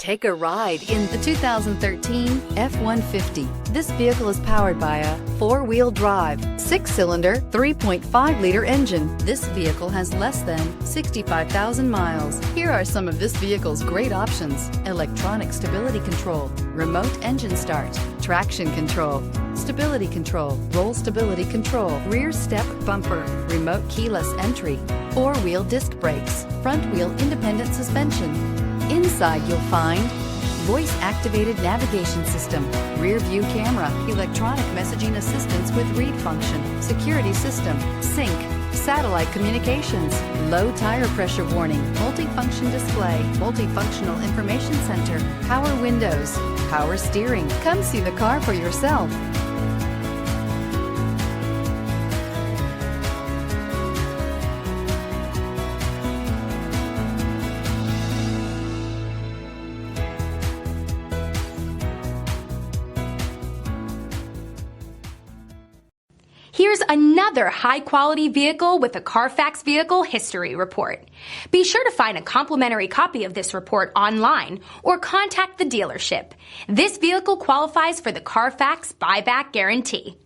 Take a ride in the 2013 F-150. This vehicle is powered by a four-wheel drive, six-cylinder, 3.5-liter engine. This vehicle has less than 65,000 miles. Here are some of this vehicle's great options: electronic stability control, remote engine start, traction control, stability control, roll stability control, rear step bumper, remote keyless entry, four-wheel disc brakes, front-wheel independent suspension. Inside you'll find voice-activated navigation system, rear-view camera, electronic messaging assistance with read function, security system, sync, satellite communications, low tire pressure warning, multifunction display, multifunctional information center, power windows, power steering. Come see the car for yourself. Here's another high-quality vehicle with a CARFAX Vehicle History Report. Be sure to find a complimentary copy of this report online or contact the dealership. This vehicle qualifies for the CARFAX Buyback Guarantee.